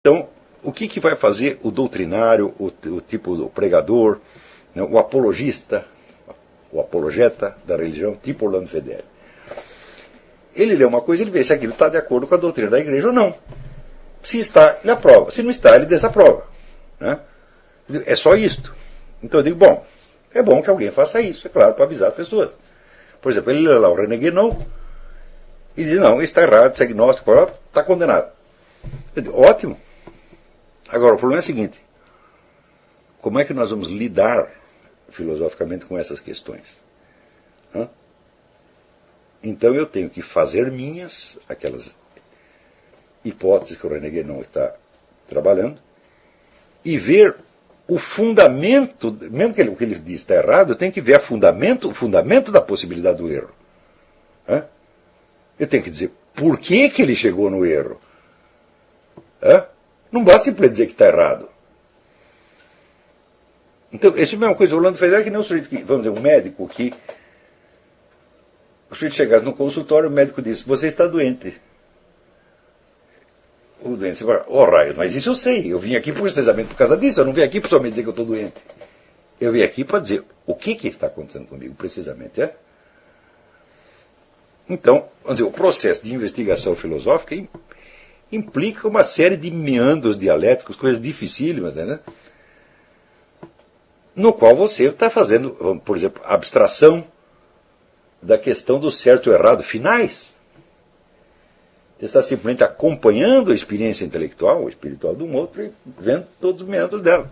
Então, o que vai fazer o doutrinário, o tipo do pregador, né, o apologista, o apologeta da religião, tipo Orlando Fedeli? Ele lê uma coisa e ele vê se aquilo está de acordo com a doutrina da igreja ou não. Se está, ele aprova. Se não está, ele desaprova. Né? É só isto. Então eu digo, bom, é bom que alguém faça isso, é claro, para avisar as pessoas. Por exemplo, ele lê lá o René Guénon e diz, não, isso está errado, isso é agnóstico, está condenado. Eu digo, ótimo. Agora, o problema é o seguinte, como é que nós vamos lidar filosoficamente com essas questões? Hã? Então eu tenho que fazer minhas aquelas hipóteses que o René Guénon está trabalhando e ver o fundamento, mesmo que o que ele diz está errado, eu tenho que ver o fundamento da possibilidade do erro. Hã? Eu tenho que dizer por que ele chegou no erro. Hã? Não basta simplesmente dizer que está errado. Então, essa é a mesma coisa. O Orlando Fedeli é que nem um sujeito que, vamos dizer, um médico que o sujeito chegasse no consultório, o médico disse, você está doente. O doente vai, raio, mas isso eu sei. Eu vim aqui precisamente por causa disso. Eu não vim aqui para somente dizer que eu estou doente. Eu vim aqui para dizer o que está acontecendo comigo, precisamente. É? Então, vamos dizer, o processo de investigação filosófica implica uma série de meandros dialéticos, coisas dificílimas, né? No qual você está fazendo, por exemplo, abstração da questão do certo e errado finais. Você está simplesmente acompanhando a experiência intelectual ou espiritual de um outro e vendo todos os meandros dela.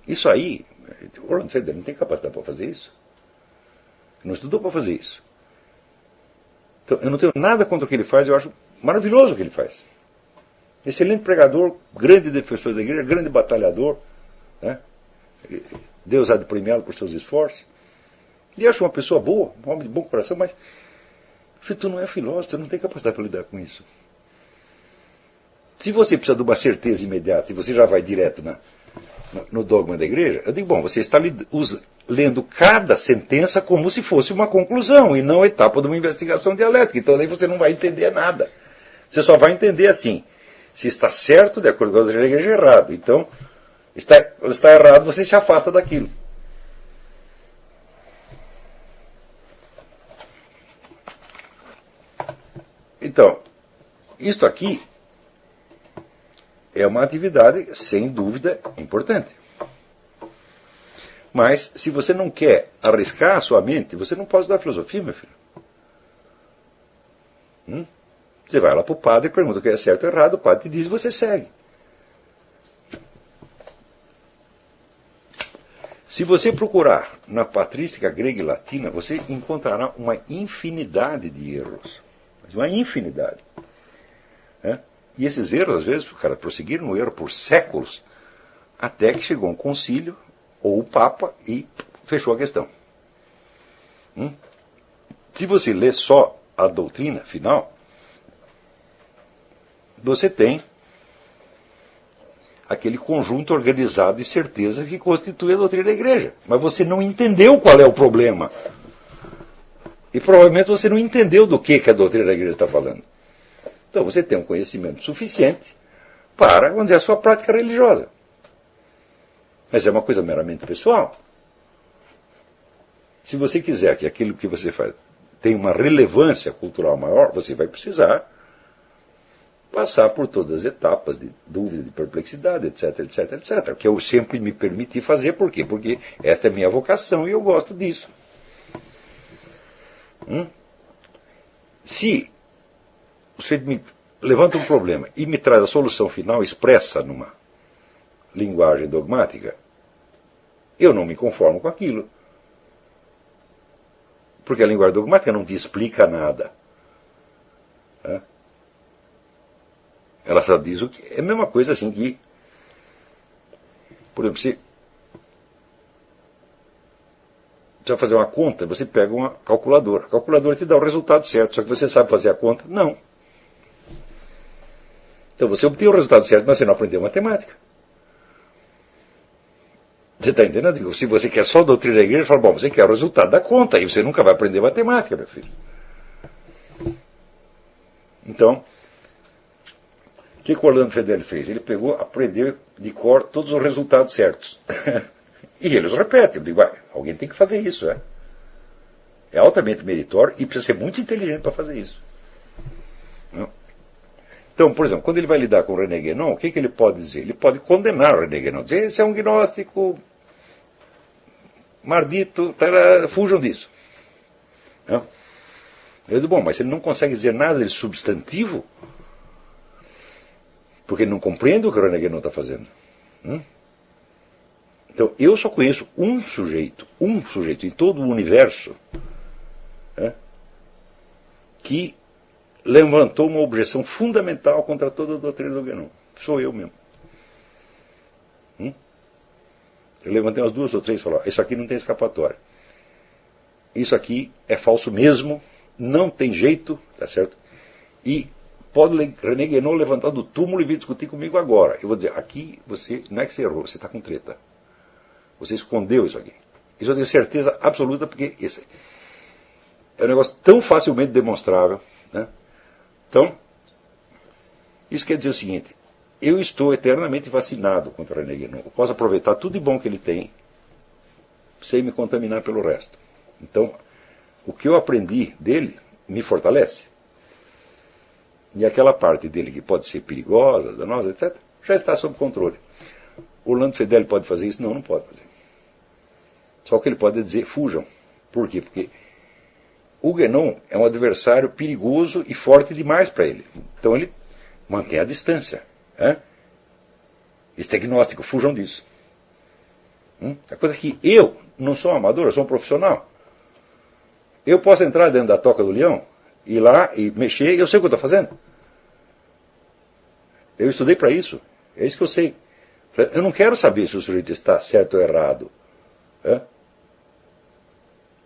Isso aí, o Orlando Fedeli não tem capacidade para fazer isso. Não estudou para fazer isso. Então, eu não tenho nada contra o que ele faz, eu acho maravilhoso o que ele faz. Excelente pregador, grande defensor da igreja, grande batalhador. Né? Deus há de premiá-lo por seus esforços. E acho uma pessoa boa, um homem de bom coração, mas tu não é filósofo, tu não tem capacidade para lidar com isso. Se você precisa de uma certeza imediata e você já vai direto no dogma da igreja, eu digo, bom, você está lendo cada sentença como se fosse uma conclusão e não a etapa de uma investigação dialética. Então daí você não vai entender nada. Você só vai entender assim, se está certo, de acordo com a doutrina da igreja, é errado. Então, está errado, você se afasta daquilo. Então, isto aqui é uma atividade, sem dúvida, importante. Mas, se você não quer arriscar a sua mente, você não pode estudar filosofia, meu filho. Você vai lá para o padre e pergunta o que é certo ou errado, o padre te diz e você segue. Se você procurar na patrística grega e latina, você encontrará uma infinidade de erros. Mas uma infinidade. E esses erros, às vezes, o cara prosseguiram no erro por séculos, até que chegou um concílio, ou o Papa, e fechou a questão. Se você lê só a doutrina final, você tem aquele conjunto organizado de certezas que constitui a doutrina da igreja. Mas você não entendeu qual é o problema. E provavelmente você não entendeu do que a doutrina da igreja está falando. Então você tem um conhecimento suficiente para, vamos dizer, a sua prática religiosa. Mas é uma coisa meramente pessoal. Se você quiser que aquilo que você faz tenha uma relevância cultural maior, você vai precisar passar por todas as etapas de dúvida, de perplexidade, etc, etc, etc. Que eu sempre me permiti fazer, por quê? Porque esta é a minha vocação e eu gosto disso. Se você me levanta um problema e me traz a solução final expressa numa linguagem dogmática, eu não me conformo com aquilo. Porque a linguagem dogmática não te explica nada. Ela só diz o que. É a mesma coisa assim que, por exemplo, você vai fazer uma conta, você pega uma calculadora. A calculadora te dá o resultado certo, só que você sabe fazer a conta? Não. Então você obtém o resultado certo, mas você não aprendeu matemática. Você está entendendo? Se você quer só a doutrina da igreja, fala, bom, você quer o resultado da conta, e você nunca vai aprender matemática, meu filho. Então, que o Orlando Fedeli fez? Ele pegou, aprendeu de cor todos os resultados certos. E ele os repete. Eu digo, alguém tem que fazer isso, né? É altamente meritório e precisa ser muito inteligente para fazer isso. Não? Então, por exemplo, quando ele vai lidar com o René Guénon, o que ele pode dizer? Ele pode condenar o René Guénon, dizer, esse é um gnóstico mardito, fujam disso. Não? Eu digo, bom, mas ele não consegue dizer nada de substantivo, porque ele não compreende o que o René Guénon está fazendo. Então, eu só conheço um sujeito em todo o universo, que levantou uma objeção fundamental contra toda a doutrina do Guénon. Sou eu mesmo. Eu levantei umas 2 ou 3 e falei, isso aqui não tem escapatória. Isso aqui é falso mesmo, não tem jeito, tá certo? E pode René Guénon levantar do túmulo e vir discutir comigo agora. Eu vou dizer, aqui você não é que você errou, você está com treta. Você escondeu isso aqui. Isso eu tenho certeza absoluta, porque esse é um negócio tão facilmente demonstrável. Né? Então, isso quer dizer o seguinte, eu estou eternamente vacinado contra o René Guénon. Eu posso aproveitar tudo de bom que ele tem, sem me contaminar pelo resto. Então, o que eu aprendi dele me fortalece. E aquela parte dele que pode ser perigosa, danosa, etc., já está sob controle. O Orlando Fedeli pode fazer isso? Não, não pode fazer. Só que ele pode dizer, fujam. Por quê? Porque o Guénon é um adversário perigoso e forte demais para ele. Então ele mantém a distância. Esse agnóstico, fujam disso. A coisa é que eu não sou um amador, eu sou um profissional. Eu posso entrar dentro da toca do leão, ir lá e mexer, e eu sei o que eu estou fazendo. Eu estudei para isso. É isso que eu sei. Eu não quero saber se o sujeito está certo ou errado.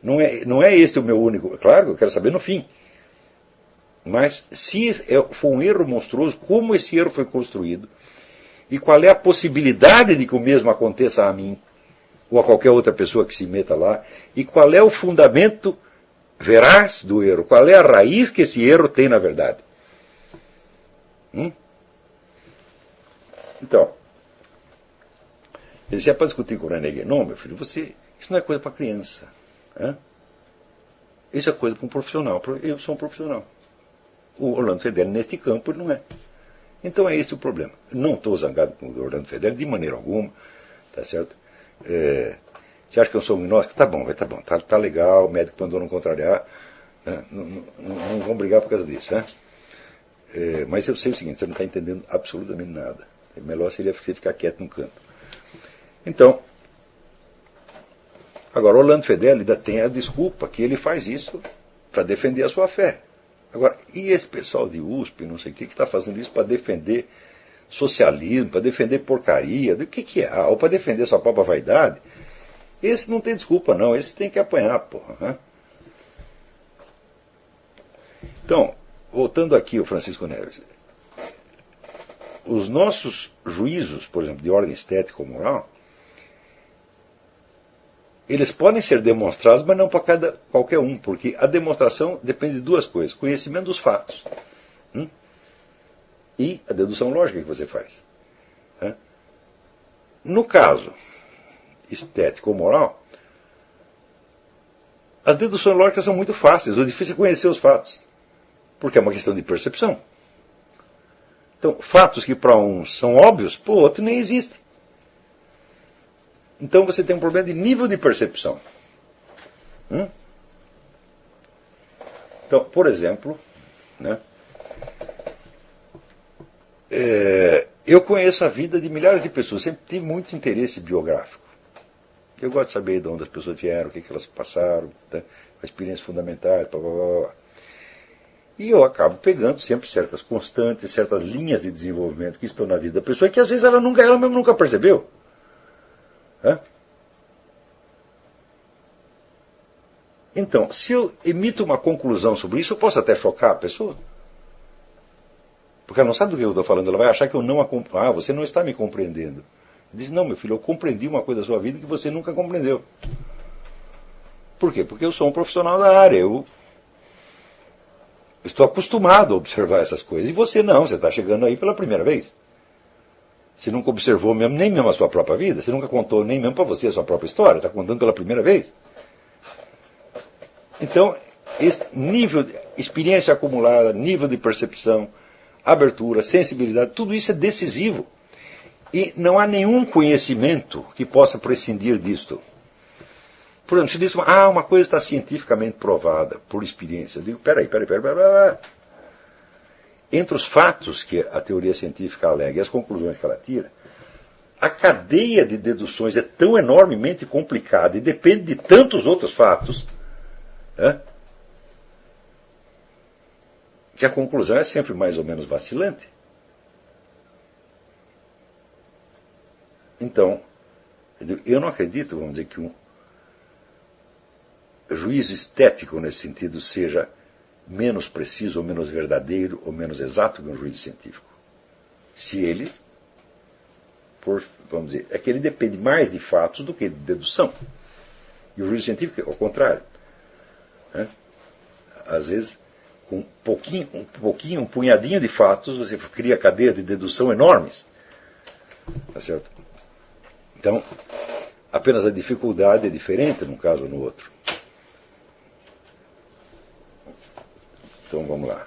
Não é este o meu único... Claro, eu quero saber no fim. Mas se for um erro monstruoso, como esse erro foi construído, e qual é a possibilidade de que o mesmo aconteça a mim, ou a qualquer outra pessoa que se meta lá, e qual é o fundamento veraz do erro, qual é a raiz que esse erro tem na verdade. Então, ele disse, para discutir com o René Guénon, meu filho, isso não é coisa para criança. Isso é coisa para um profissional. Eu sou um profissional. O Orlando Fedeli, neste campo, ele não é. Então é esse o problema. Não estou zangado com o Orlando Fedeli de maneira alguma. Tá certo? Você acha que eu sou um gnóstico? Tá bom, tá legal, o médico mandou não contrariar. Não vão brigar por causa disso. Mas eu sei o seguinte, você não está entendendo absolutamente nada. É melhor seria você ficar quieto num canto. Então, agora o Orlando Fedeli ainda tem a desculpa que ele faz isso para defender a sua fé. Agora, e esse pessoal de USP, não sei o que está fazendo isso para defender socialismo, para defender porcaria, do que é? Ou para defender sua própria vaidade? Esse não tem desculpa, não. Esse tem que apanhar, porra. Então, voltando aqui ao Francisco Neves. Os nossos juízos, por exemplo, de ordem estética ou moral, eles podem ser demonstrados, mas não para qualquer um, porque a demonstração depende de 2 coisas. Conhecimento dos fatos e a dedução lógica que você faz. No caso estético ou moral, as deduções lógicas são muito fáceis. O difícil é conhecer os fatos, porque é uma questão de percepção. Então, fatos que para uns são óbvios, para o outro nem existem. Então você tem um problema de nível de percepção. Então, por exemplo, eu conheço a vida de milhares de pessoas, sempre tive muito interesse biográfico. Eu gosto de saber de onde as pessoas vieram, o que elas passaram, experiências fundamentais, blá, blá, blá. E eu acabo pegando sempre certas constantes, certas linhas de desenvolvimento que estão na vida da pessoa e que às vezes ela mesmo nunca percebeu. Então, se eu emito uma conclusão sobre isso, eu posso até chocar a pessoa. Porque ela não sabe do que eu estou falando, ela vai achar que eu não a compreendo. Você não está me compreendendo. Diz, não, meu filho, eu compreendi uma coisa da sua vida que você nunca compreendeu. Por quê? Porque eu sou um profissional da área. Estou acostumado a observar essas coisas. E você não, você está chegando aí pela primeira vez. Você nunca observou mesmo, nem mesmo a sua própria vida, você nunca contou nem mesmo para você a sua própria história, está contando pela primeira vez. Então, esse nível de experiência acumulada, nível de percepção, abertura, sensibilidade, tudo isso é decisivo. E não há nenhum conhecimento que possa prescindir disto. Por exemplo, se diz, uma coisa está cientificamente provada por experiência. Eu digo, peraí. Entre os fatos que a teoria científica alega e as conclusões que ela tira, a cadeia de deduções é tão enormemente complicada e depende de tantos outros fatos, né, que a conclusão é sempre mais ou menos vacilante. Então, eu não acredito, vamos dizer, que um juízo estético nesse sentido seja menos preciso, ou menos verdadeiro, ou menos exato que um juízo científico. Se ele, vamos dizer, é que ele depende mais de fatos do que de dedução. E o juízo científico é ao contrário. Né? Às vezes, com um punhadinho de fatos, você cria cadeias de dedução enormes. Tá certo? Então, apenas a dificuldade é diferente num caso ou no outro. Então vamos lá.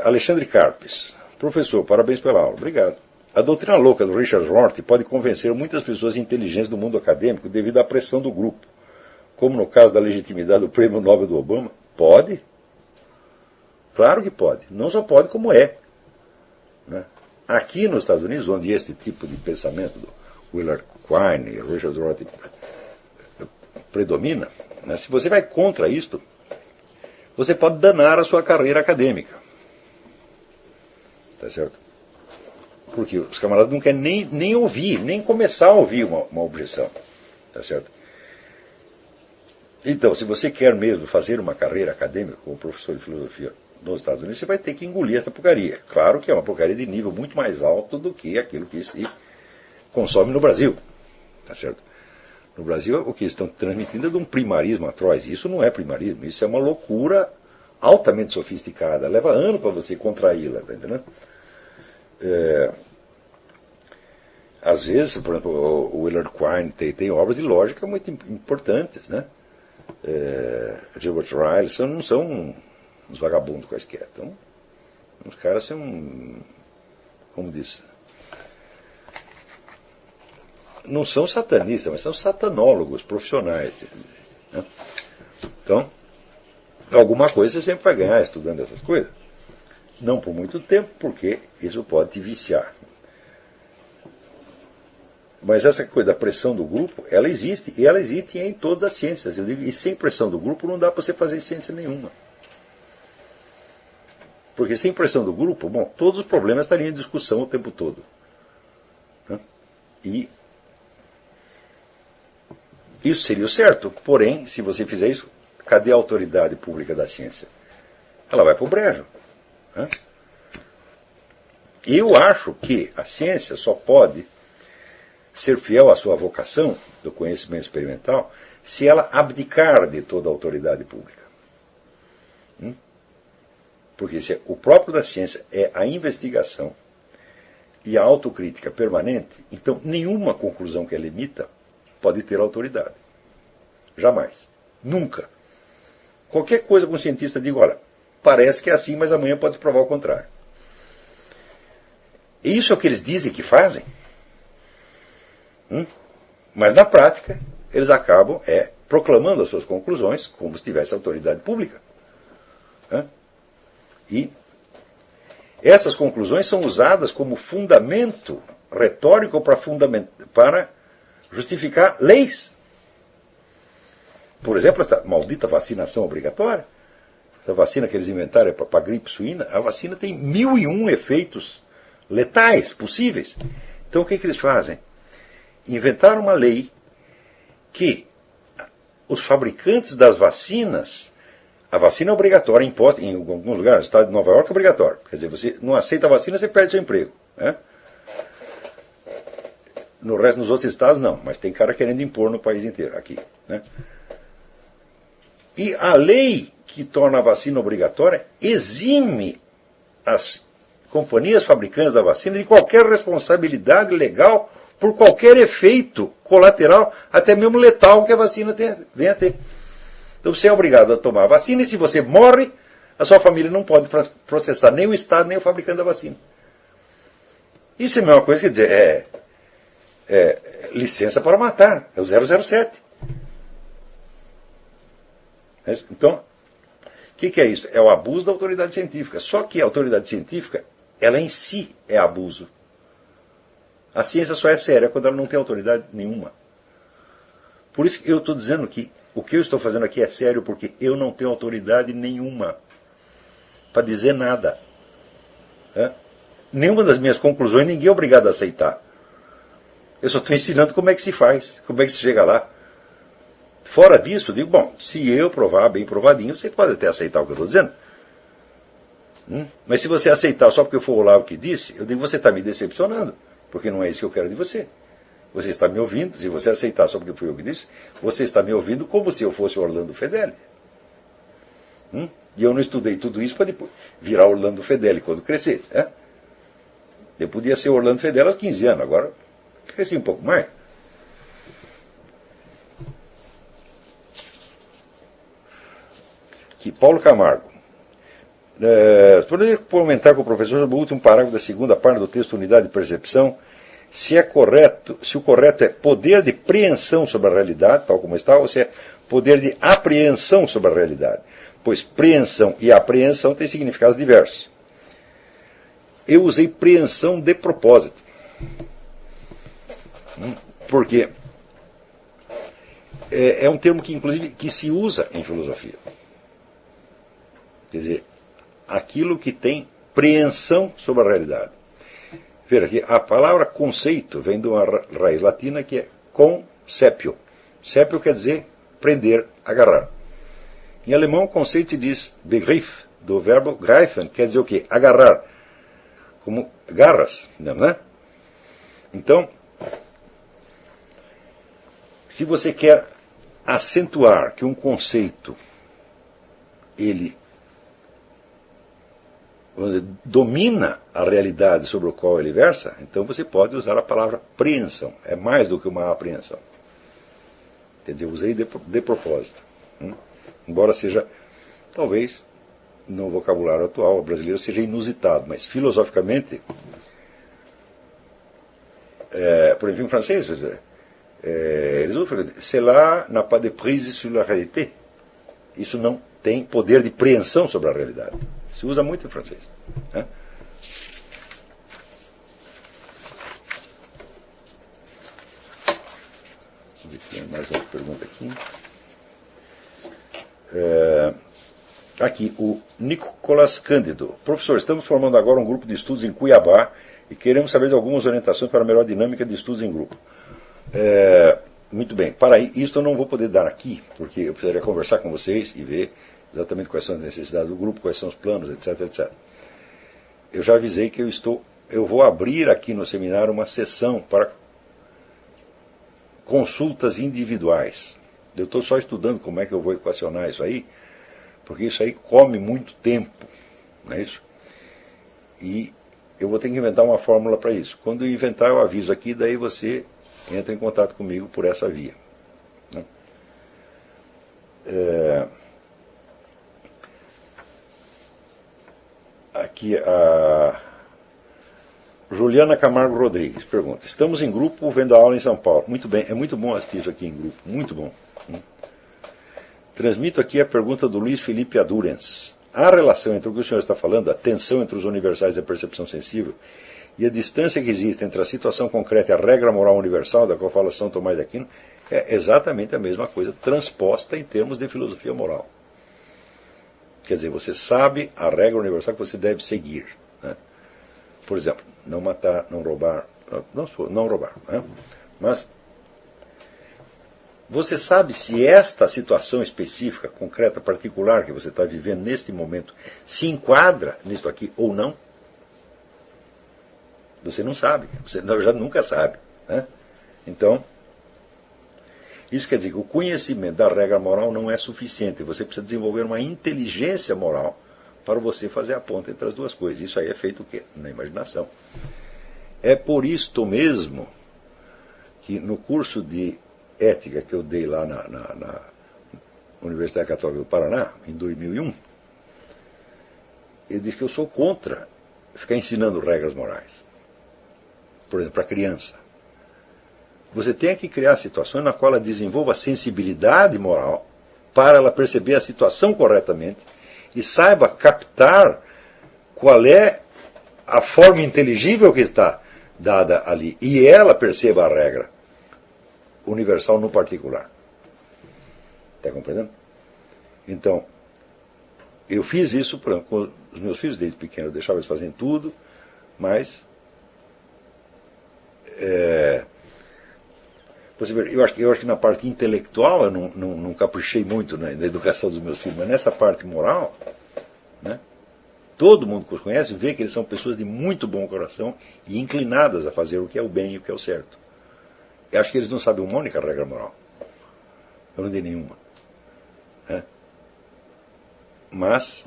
Alexandre Carpes. Professor, parabéns pela aula. Obrigado. A doutrina louca do Richard Rorty pode convencer muitas pessoas inteligentes do mundo acadêmico devido à pressão do grupo. Como no caso da legitimidade do prêmio Nobel do Obama? Pode. Claro que pode. Não só pode, como é. Né? Aqui nos Estados Unidos, onde este tipo de pensamento do Willard Quine e Richard Rorty predomina, né? Se você vai contra isto, você pode danar a sua carreira acadêmica. Tá certo? Porque os camaradas não querem nem ouvir, nem começar a ouvir uma objeção. Tá certo? Então, se você quer mesmo fazer uma carreira acadêmica como professor de filosofia nos Estados Unidos, você vai ter que engolir essa porcaria. Claro que é uma porcaria de nível muito mais alto do que aquilo que se consome no Brasil. Tá certo? No Brasil, o que estão transmitindo é de um primarismo atroz. Isso não é primarismo, isso é uma loucura altamente sofisticada. Leva anos para você contraí-la, tá entendendo? Às vezes, por exemplo, o Willard Quine tem obras de lógica muito importantes, né? Gilbert Ryle, não são uns vagabundos quaisquer. Então, os caras são, como disse, não são satanistas, mas são satanólogos profissionais. Né? Então, alguma coisa você sempre vai ganhar estudando essas coisas. Não por muito tempo, porque isso pode te viciar. Mas essa coisa da pressão do grupo, ela existe. E ela existe em todas as ciências. Eu digo, e sem pressão do grupo não dá para você fazer ciência nenhuma. Porque sem pressão do grupo, bom, todos os problemas estariam em discussão o tempo todo. Né? E isso seria o certo. Porém, se você fizer isso, cadê a autoridade pública da ciência? Ela vai para o brejo. Né? E eu acho que a ciência só pode ser fiel à sua vocação do conhecimento experimental se ela abdicar de toda a autoridade pública. Porque se o próprio da ciência é a investigação e a autocrítica permanente, então nenhuma conclusão que ela emita pode ter autoridade. Jamais. Nunca. Qualquer coisa que um cientista diga, olha, parece que é assim, mas amanhã pode se provar o contrário. E isso é o que eles dizem que fazem. Mas na prática, eles acabam proclamando as suas conclusões como se tivesse autoridade pública. E essas conclusões são usadas como fundamento retórico para justificar leis. Por exemplo, essa maldita vacinação obrigatória. Essa vacina que eles inventaram para a gripe suína, a vacina tem 1001 efeitos letais possíveis. Então o que eles fazem? Inventaram uma lei que os fabricantes das vacinas, a vacina é obrigatória, imposta em alguns lugares, no estado de Nova York é obrigatório. Quer dizer, você não aceita a vacina, você perde seu emprego. Né? Nos outros estados não, mas tem cara querendo impor no país inteiro, aqui. Né? E a lei que torna a vacina obrigatória exime as companhias fabricantes da vacina de qualquer responsabilidade legal por qualquer efeito colateral, até mesmo letal, que a vacina venha a ter. Então você é obrigado a tomar a vacina e se você morre, a sua família não pode processar nem o Estado, nem o fabricante da vacina. Isso é a mesma coisa, quer dizer, licença para matar, é o 007. Então, o que é isso? É o abuso da autoridade científica. Só que a autoridade científica, ela em si é abuso. A ciência só é séria quando ela não tem autoridade nenhuma. Por isso que eu estou dizendo que o que eu estou fazendo aqui é sério, porque eu não tenho autoridade nenhuma para dizer nada. Nenhuma das minhas conclusões ninguém é obrigado a aceitar. Eu só estou ensinando como é que se faz, como é que se chega lá. Fora disso, eu digo, bom, se eu provar bem provadinho, você pode até aceitar o que eu estou dizendo. Mas se você aceitar só porque eu for lá o que disse, eu digo, você está me decepcionando, porque não é isso que eu quero de você. Você está me ouvindo, se você aceitar só porque foi eu que disse, você está me ouvindo como se eu fosse Orlando Fedeli. E eu não estudei tudo isso para depois virar Orlando Fedeli quando crescesse. Eu podia ser Orlando Fedeli aos 15 anos, agora cresci um pouco mais. Aqui, Paulo Camargo. Poderia comentar com o professor sobre o último parágrafo da segunda parte do texto Unidade de Percepção, se o correto é poder de preensão sobre a realidade, tal como está, ou se é poder de apreensão sobre a realidade. Pois preensão e apreensão têm significados diversos. Eu usei preensão de propósito. Porque é um termo que, inclusive, que se usa em filosofia. Quer dizer, aquilo que tem preensão sobre a realidade. Veja aqui, a palavra conceito vem de uma raiz latina que é conceptio. Conceptio quer dizer prender, agarrar. Em alemão, conceito se diz Begriff, do verbo greifen, quer dizer o quê? Agarrar. Como garras, não é? Então, se você quer acentuar que um conceito ele domina a realidade sobre a qual ele versa, então você pode usar a palavra preensão. É mais do que uma apreensão. Quer dizer, eu usei de propósito. Embora seja, talvez, no vocabulário atual brasileiro, seja inusitado, mas filosoficamente, por exemplo, em francês, eles usam cela n'a pas de prise sur la réalité. Isso não tem poder de preensão sobre a realidade. Se usa muito em francês. Vamos ver se tem mais uma pergunta aqui. Aqui, o Nicolas Cândido. Professor, estamos formando agora um grupo de estudos em Cuiabá e queremos saber de algumas orientações para a melhor dinâmica de estudos em grupo. Muito bem. Para isso eu não vou poder dar aqui, porque eu precisaria conversar com vocês e ver exatamente quais são as necessidades do grupo, quais são os planos, etc, etc. Eu já avisei que eu vou abrir aqui no seminário uma sessão para consultas individuais. Eu estou só estudando como é que eu vou equacionar isso aí, porque isso aí come muito tempo, não é isso? E eu vou ter que inventar uma fórmula para isso. Quando eu inventar, eu aviso aqui, daí você entra em contato comigo por essa via. Né? Aqui a Juliana Camargo Rodrigues pergunta: estamos em grupo vendo a aula em São Paulo. Muito bem, é muito bom assistir isso aqui em grupo, muito bom. Transmito aqui a pergunta do Luiz Felipe Adurens. A relação entre o que o senhor está falando, a tensão entre os universais da percepção sensível, e a distância que existe entre a situação concreta e a regra moral universal, da qual fala São Tomás de Aquino, é exatamente a mesma coisa, transposta em termos de filosofia moral. Quer dizer, você sabe a regra universal que você deve seguir. Né? Por exemplo, não matar, não roubar, não roubar. Né? Mas você sabe se esta situação específica, concreta, particular que você está vivendo neste momento se enquadra nisto aqui ou não? Você não sabe, você já nunca sabe. Né? Então, Isso quer dizer que o conhecimento da regra moral não é suficiente. Você precisa desenvolver uma inteligência moral para você fazer a ponte entre as duas coisas. Isso aí é feito o quê? Na imaginação. É por isto mesmo que no curso de ética que eu dei lá na Universidade Católica do Paraná, em 2001, eu disse que eu sou contra ficar ensinando regras morais. Por exemplo, para a criança. Você tem que criar situações na qual ela desenvolva sensibilidade moral para ela perceber a situação corretamente e saiba captar qual é a forma inteligível que está dada ali. E ela perceba a regra universal no particular. Está compreendendo? Então, eu fiz isso, por exemplo, com os meus filhos desde pequeno. Eu deixava eles fazerem tudo, mas eu acho que na parte intelectual eu não caprichei muito na educação dos meus filhos, mas nessa parte moral, né, todo mundo que os conhece vê que eles são pessoas de muito bom coração e inclinadas a fazer o que é o bem e o que é o certo. Eu acho que eles não sabem uma única regra moral. Eu não dei nenhuma. Né? Mas,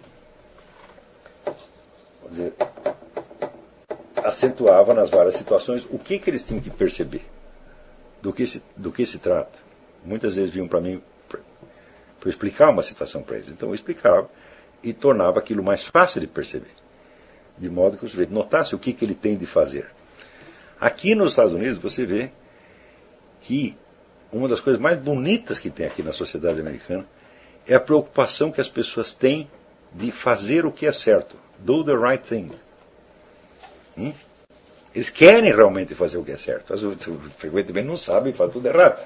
vamos dizer, acentuava nas várias situações o que eles tinham que perceber. Do que se trata. Muitas vezes vinham para mim para eu explicar uma situação para eles. Então eu explicava e tornava aquilo mais fácil de perceber. De modo que o sujeito notasse o que ele tem de fazer. Aqui nos Estados Unidos você vê que uma das coisas mais bonitas que tem aqui na sociedade americana é a preocupação que as pessoas têm de fazer o que é certo. Do the right thing. Eles querem realmente fazer o que é certo. Frequentemente não sabem e fazem tudo errado.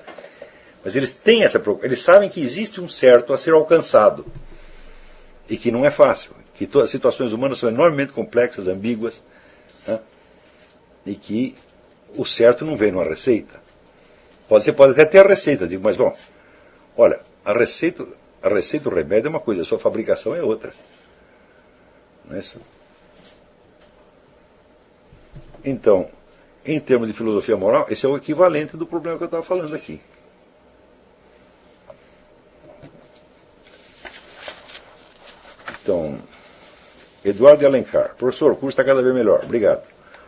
Mas eles têm essa preocupação. Eles sabem que existe um certo a ser alcançado. E que não é fácil. Que todas as situações humanas são enormemente complexas, ambíguas. Né? E que o certo não vem numa receita. Você pode até ter a receita. Digo, mas bom, olha, a receita do remédio é uma coisa, a sua fabricação é outra. Não é isso? Então, em termos de filosofia moral, esse é o equivalente do problema que eu estava falando aqui. Então, Eduardo de Alencar. Professor, o curso está cada vez melhor. Obrigado.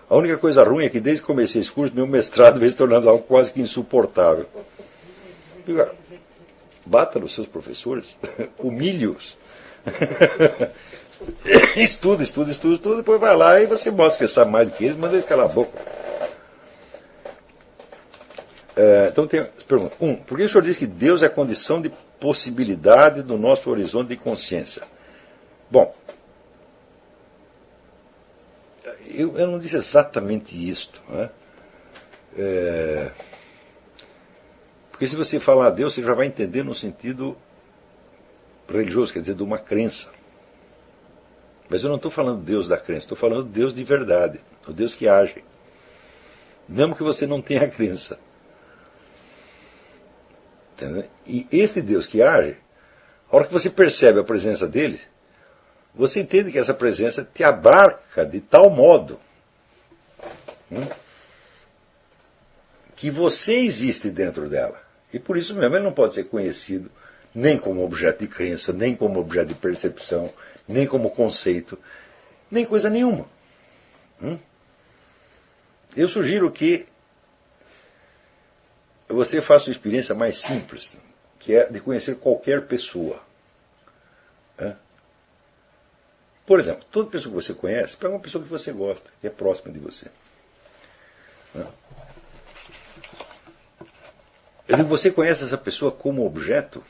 A única coisa ruim é que desde que comecei esse curso, meu mestrado veio se tornando algo quase que insuportável. Bata nos seus professores, humilhe-os. Estuda, depois vai lá e você mostra que sabe mais do que eles, manda eles calar a boca. Então tem pergunta. Por que o senhor diz que Deus é a condição de possibilidade do nosso horizonte de consciência? Bom, eu não disse exatamente isto. Né? Porque se você falar a Deus, você já vai entender no sentido religioso, quer dizer, de uma crença. Mas eu não estou falando Deus da crença, estou falando Deus de verdade, o Deus que age. Mesmo que você não tenha crença. Entendeu? E este Deus que age, a hora que você percebe a presença dele, você entende que essa presença te abarca de tal modo que você existe dentro dela. E por isso mesmo ele não pode ser conhecido nem como objeto de crença, nem como objeto de percepção, nem como conceito, nem coisa nenhuma. Eu sugiro que você faça uma experiência mais simples, que é de conhecer qualquer pessoa. Por exemplo, toda pessoa que você conhece, pega uma pessoa que você gosta, que é próxima de você. Eu digo, você conhece essa pessoa como objeto?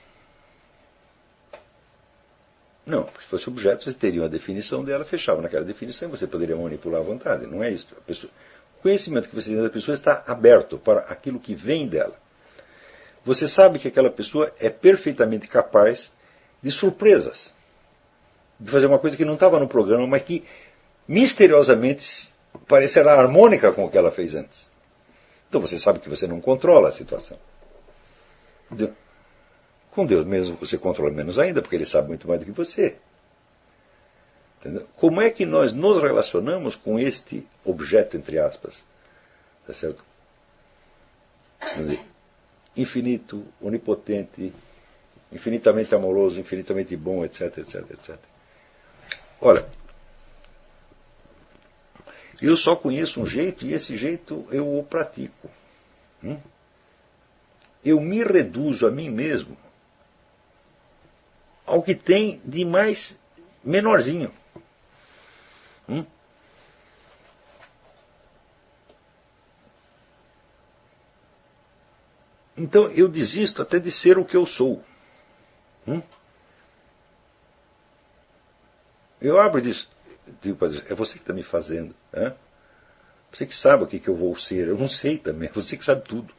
Não, porque se fosse objeto, você teria uma definição dela, fechava naquela definição e você poderia manipular à vontade. Não é isso. O conhecimento que você tem da pessoa está aberto para aquilo que vem dela. Você sabe que aquela pessoa é perfeitamente capaz de surpresas. De fazer uma coisa que não estava no programa, mas que misteriosamente parecerá harmônica com o que ela fez antes. Então você sabe que você não controla a situação. Com Deus mesmo você controla menos ainda, porque Ele sabe muito mais do que você. Entendeu? Como é que nós nos relacionamos com este objeto, entre aspas? Tá certo? infinito, onipotente, infinitamente amoroso, infinitamente bom, etc, etc, etc. Olha, eu só conheço um jeito e esse jeito eu o pratico. Eu me reduzo a mim mesmo ao que tem de mais menorzinho. Então eu desisto até de ser o que eu sou. Eu abro e digo para Deus, é você que está me fazendo. Você que sabe o que eu vou ser. Eu não sei também, é você que sabe tudo.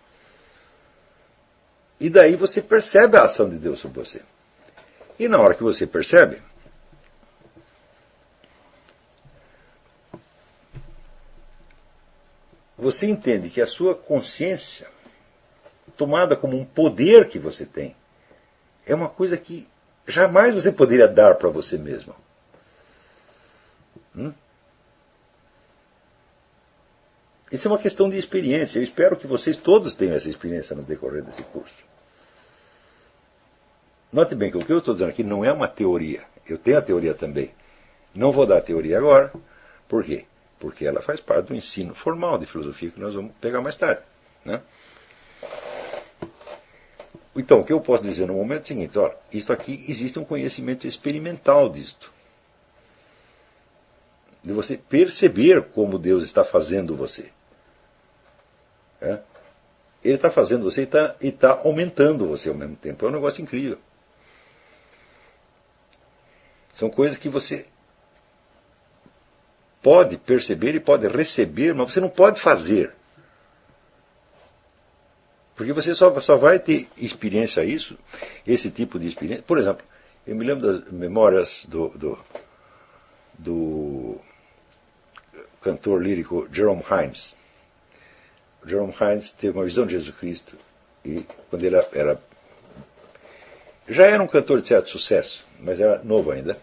E daí você percebe a ação de Deus sobre você. E na hora que você percebe, você entende que a sua consciência, tomada como um poder que você tem, é uma coisa que jamais você poderia dar para você mesmo. Isso é uma questão de experiência. Eu espero que vocês todos tenham essa experiência no decorrer desse curso. Note bem que o que eu estou dizendo aqui não é uma teoria. Eu tenho a teoria também. Não vou dar a teoria agora. Por quê? Porque ela faz parte do ensino formal de filosofia que nós vamos pegar mais tarde. Então, o que eu posso dizer no momento é o seguinte, olha, isto aqui, existe um conhecimento experimental disto. De você perceber como Deus está fazendo você. Ele está fazendo você e está aumentando você ao mesmo tempo. É um negócio incrível. São coisas que você pode perceber e pode receber, mas você não pode fazer. Porque você só vai ter experiência a isso, esse tipo de experiência. Por exemplo, eu me lembro das memórias do cantor lírico Jerome Hines. Jerome Hines teve uma visão de Jesus Cristo e quando ele já era um cantor de certo sucesso, mas era novo ainda.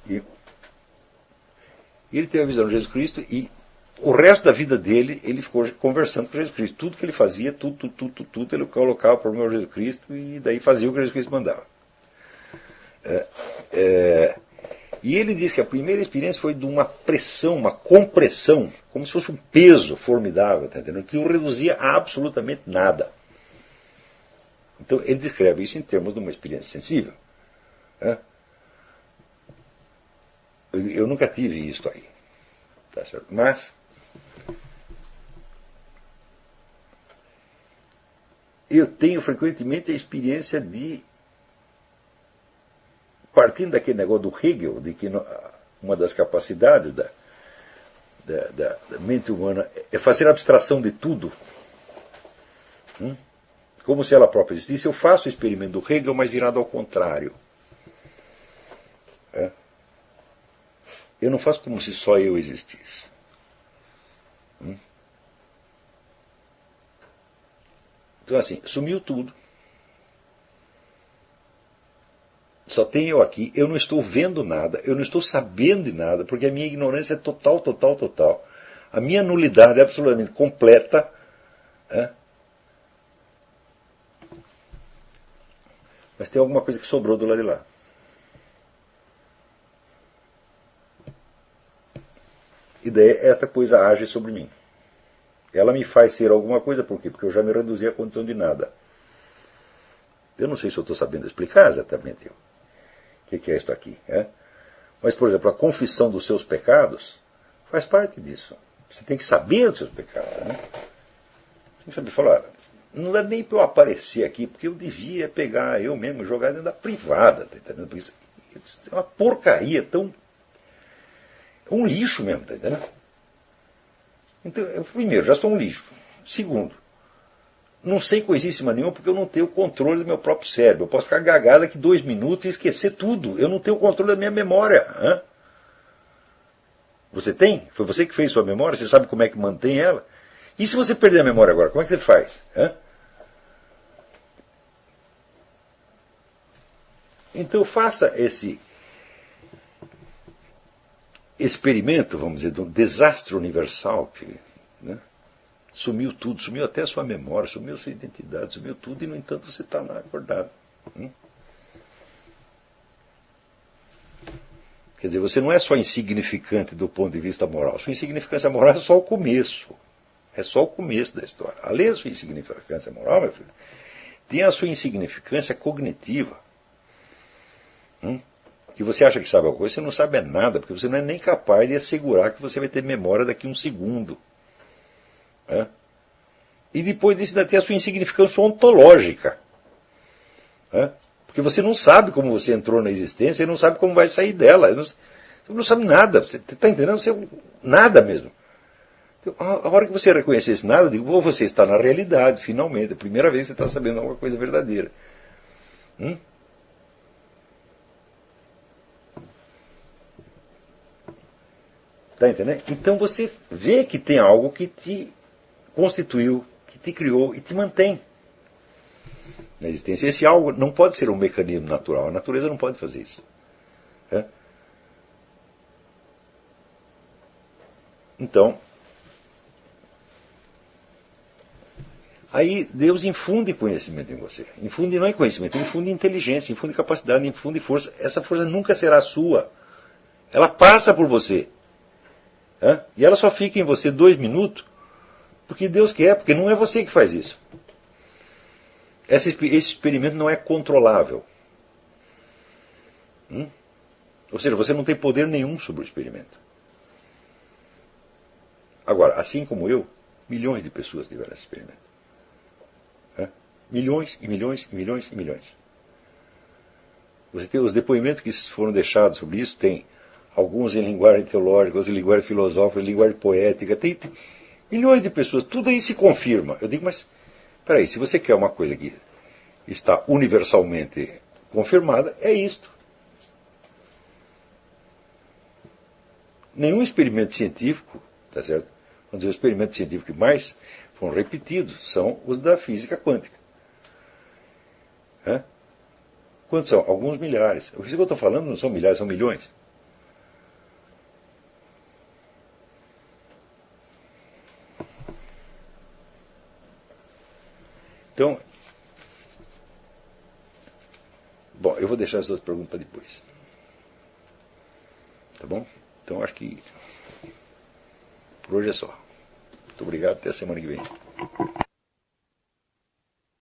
E ele teve a visão de Jesus Cristo e o resto da vida dele ele ficou conversando com Jesus Cristo. Tudo que ele fazia, tudo ele colocava para o meu Jesus Cristo e daí fazia o que Jesus Cristo mandava. E ele diz que a primeira experiência foi de uma pressão, uma compressão, como se fosse um peso formidável, tá entendendo? Que o reduzia a absolutamente nada. Então ele descreve isso em termos de uma experiência sensível. Eu nunca tive isso aí. Tá certo? Mas eu tenho frequentemente a experiência de, partindo daquele negócio do Hegel, de que uma das capacidades da mente humana é fazer abstração de tudo, como se ela própria existisse. Eu faço o experimento do Hegel, mas virado ao contrário. Eu não faço como se só eu existisse. Então assim, sumiu tudo. Só tenho eu aqui, eu não estou vendo nada, eu não estou sabendo de nada, porque a minha ignorância é total. A minha nulidade é absolutamente completa. Mas tem alguma coisa que sobrou do lado de lá. E daí esta coisa age sobre mim. Ela me faz ser alguma coisa, por quê? Porque eu já me reduzi à condição de nada. Eu não sei se eu estou sabendo explicar exatamente o que é isso aqui. Mas, por exemplo, a confissão dos seus pecados faz parte disso. Você tem que saber dos seus pecados. Tem que saber falar, não dá nem para eu aparecer aqui, porque eu devia pegar eu mesmo e jogar dentro da privada. Tá entendendo? Porque isso é uma porcaria tão... um lixo mesmo, tá entendendo? Então, primeiro, já sou um lixo. Segundo, não sei coisíssima nenhuma porque eu não tenho controle do meu próprio cérebro. Eu posso ficar gagado aqui 2 minutos e esquecer tudo. Eu não tenho controle da minha memória. Você tem? Foi você que fez sua memória? Você sabe como é que mantém ela? E se você perder a memória agora, como é que você faz? Então faça esse experimento, vamos dizer, de um desastre universal, Sumiu tudo, sumiu até a sua memória, sumiu a sua identidade, sumiu tudo e, no entanto, você está lá acordado. Quer dizer, você não é só insignificante do ponto de vista moral. Sua insignificância moral é só o começo. É só o começo da história. Além da sua insignificância moral, meu filho, tem a sua insignificância cognitiva. Que você acha que sabe alguma coisa, você não sabe nada, porque você não é nem capaz de assegurar que você vai ter memória daqui a um segundo. E depois disso ainda tem a sua insignificância ontológica. Porque você não sabe como você entrou na existência e não sabe como vai sair dela. Você não sabe nada. Você está entendendo? Você, nada mesmo. Então, a hora que você reconhecer esse nada, eu digo, você está na realidade, finalmente. É a primeira vez que você está sabendo alguma coisa verdadeira. Está entendendo? Então você vê que tem algo que te constituiu, que te criou e te mantém na existência. Esse algo não pode ser um mecanismo natural. A natureza não pode fazer isso. Então, aí Deus infunde conhecimento em você. Infunde não é conhecimento, infunde inteligência, infunde capacidade, infunde força. Essa força nunca será sua. Ela passa por você. E ela só fica em você 2 minutos porque Deus quer, porque não é você que faz isso. Esse experimento não é controlável. Ou seja, você não tem poder nenhum sobre o experimento. Agora, assim como eu, milhões de pessoas tiveram esse experimento. Milhões e milhões e milhões e milhões. Você tem os depoimentos que foram deixados sobre isso, tem alguns em linguagem teológica, outros em linguagem filosófica, em linguagem poética, tem milhões de pessoas, tudo aí se confirma. Eu digo, mas, peraí, se você quer uma coisa que está universalmente confirmada, é isto. Nenhum experimento científico, tá certo? Vamos dizer, os experimentos científicos que mais foram repetidos são os da física quântica. Quantos são? Alguns milhares. O que eu estou falando não são milhares, são milhões. Então, bom, eu vou deixar as suas perguntas para depois. Tá bom? Então, acho que por hoje é só. Muito obrigado, até a semana que vem.